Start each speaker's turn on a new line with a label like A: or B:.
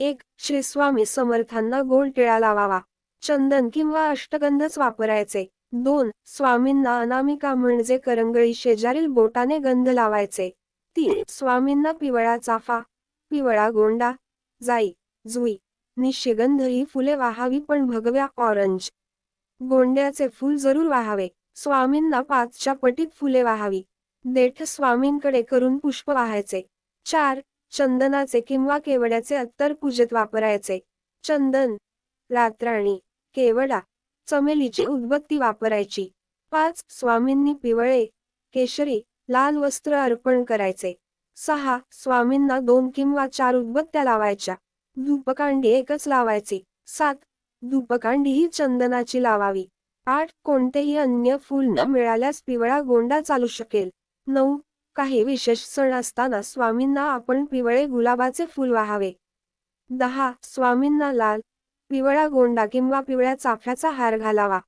A: 1. श्री स्वामी समर्थांना गोड टिळा लावावा. चंदन किंवा अष्टगंधच वापरायचे. 2. स्वामींना अनामिका म्हणजे करंगळी शेजारील बोटाने गंध लावायचे. 3. स्वामींना पिवळा चाफा, पिवळा गोंडा, जाई, जुई, निशिगंध ही फुले वाहावी, पण भगव्या ऑरेंज गोंड्याचे फूल जरूर वाहावे. स्वामींना 5च्या पटीत फुले वाहावी. देठ स्वामींकडे करून पुष्प वाहायचे. 4. चंदनाचे किंवा केवड्याचे अत्तर पूजेत वापरायचे. चंदन, रातराणी, केवडा, चमेलीची उदबत्ती वापरायची. 5. स्वामींनी पिवळे, केशरी, लाल वस्त्र अर्पण करायचे. 6. स्वामींना 2 किंवा 4 उदबत्त्या लावायच्या. धूपकांडी एकच लावायची. 7. धूपकांडी ही चंदनाची लावावी. 8. कोणतेही अन्य फूल न मिळाल्यास पिवळा गोंडा चालू शकेल. 9. काही विशेष सण असताना स्वामींना आपण पिवळे गुलाबाचे फूल वाहावे. 10. स्वामींना लाल, पिवळा गोंडा किंवा पिवळ्या चाफ्याचा हार घालावा.